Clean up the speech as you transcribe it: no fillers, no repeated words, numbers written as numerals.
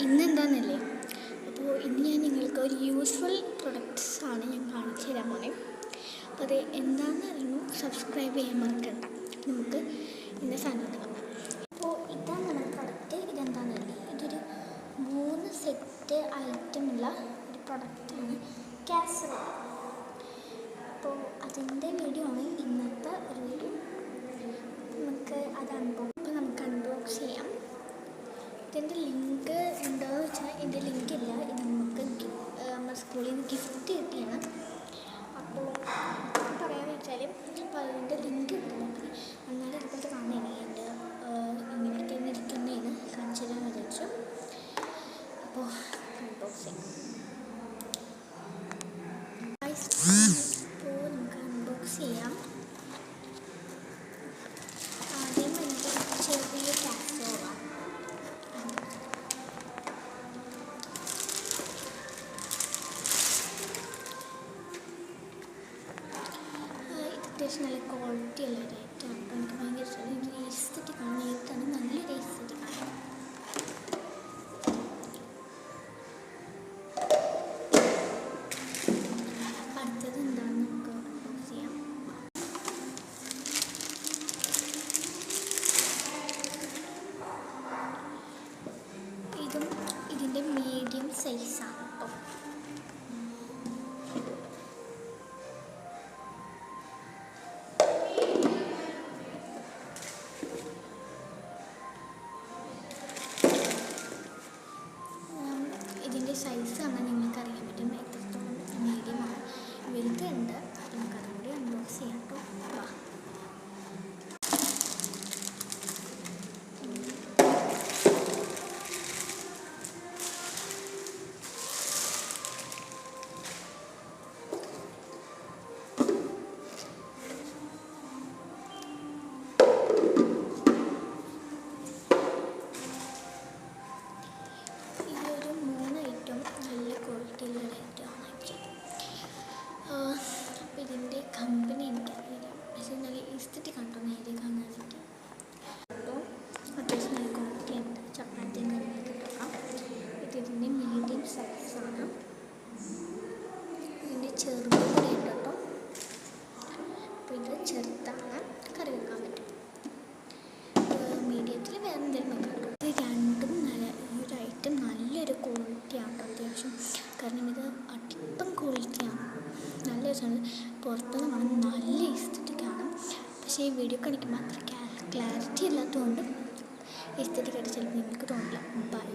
ഇന്നെന്താണെന്നല്ലേ, അപ്പോൾ ഇന്ന് ഞാൻ നിങ്ങൾക്ക് ഒരു യൂസ്ഫുൾ പ്രൊഡക്ട്സ് ആണ് ഞാൻ കാണിച്ചു തരാൻ പോണേ. അപ്പോൾ അത് എന്താണെന്ന് അറിയുന്നു, സബ്സ്ക്രൈബ് ചെയ്യാൻ മറക്കണ്ട. നമുക്ക് ഇന്ന സാധനം കാണാം. അപ്പോൾ ഇതാണ് നമ്മുടെ പ്രൊഡക്റ്റ്. ഇതെന്താണെന്നല്ലേ, ഇതൊരു 3 സെറ്റ് ഐറ്റമുള്ള ഒരു പ്രൊഡക്റ്റാണ്, കാസറോൾ. അപ്പോൾ അതിൻ്റെ വീഡിയോ ആണ് ഇന്നത്തെ ഒരു വീഡിയോ. നമുക്ക് അൺബോക്സ് ചെയ്യാം. ഇതിൻ്റെ ലിങ്ക് ഉണ്ടോയെന്ന് വെച്ചാൽ എൻ്റെ ലിങ്ക് ഇല്ല. ഇത് നമുക്ക് നമ്മുടെ സ്കൂളിൽ നിന്ന് ഗിഫ്റ്റ് കിട്ടിയാണ്. അപ്പോൾ പറയാമെന്ന് വെച്ചാൽ, അപ്പോൾ അതിൻ്റെ ലിങ്ക് കിട്ടില്ല. എന്നാലും ഇതുപോലത്തെ കാണുന്നതിന് എൻ്റെ ഇങ്ങനെയൊക്കെ ഇരിക്കുന്നതിന് കാണിച്ചു തരാൻ വിചാരിച്ചു. അപ്പോൾ അൺബോക്സ് ചെയ്യാം. അപ്പോൾ നമുക്ക് അൺബോക്സ് ചെയ്യാം. ആദ്യം എനിക്ക് ചെറിയ കാസറോളാണ്. അത്യാവശ്യം നല്ല ക്വാളിറ്റി ഉള്ള ഒരു ഐറ്റമാണ്. അപ്പോൾ എനിക്ക് ഭയങ്കര ഇഷ്ടമാണ്. എനിക്ക് എസ്തെറ്റിക്കാണ്, ഏറ്റവും നല്ലൊരു എസ്തെറ്റിക്കാണ്. അടുത്തത് എന്താണെന്ന് നമുക്ക് അൺബോക്സ് ചെയ്യാം. ഇതിൻ്റെ മീഡിയം സൈസാണ് കേട്ടോ. ഇതിൻ്റെ സൈസ് കാണാൻ നിങ്ങൾക്ക് അറിയാൻ പറ്റും, എത്രത്തോളം മീഡിയമാണ്. വലുതുണ്ട്. നമുക്കതും കൂടി അൺബോക്സ് ചെയ്യാം കേട്ടോ. അപ്പോൾ ഇതിൻ്റെ കമ്പനി എനിക്കറിയില്ല, പക്ഷേ നല്ല എസ്തെറ്റിക് കണ്ടോ നേരെ കാണാനായിട്ട്. അപ്പോൾ അത്യാവശ്യം നല്ല ക്വാളിറ്റി ഉണ്ട്. ചപ്പാത്തിയും കാര്യങ്ങളൊക്കെ ഇട്ടേക്കാം. ഇതിൻ്റെ മീഡിയം സൈസാണ്. ഇതിൻ്റെ ചെറുത് കൂടെ ഉണ്ട് കേട്ടോ. അപ്പോൾ ഇത് ചെറുതാണ്, കറി വെക്കാൻ പറ്റും. മീഡിയത്തിൽ വേറെ എന്തെങ്കിലും വെക്കാം കേട്ടോ. ഇത് രണ്ടും ഈ ഒരു ഐറ്റം നല്ലൊരു ക്വാളിറ്റിയാണ് അത്യാവശ്യം. കാരണം ഇത് അടിപ്പം ക്വാളിറ്റിയാണ്, നല്ല രസമാണ്. പുറത്തുനിന്ന് കാണാൻ നല്ല എസ്തെറ്റിക്കാണ്. പക്ഷേ ഈ വീഡിയോ കാണിക്കുമ്പോൾ അത്ര ക്ലാരിറ്റി ഇല്ലാത്തതുകൊണ്ട് എസ്തെറ്റിക്കായിട്ട് ചിലപ്പോൾ നിങ്ങൾക്ക് തോന്നില്ല. ബൈ.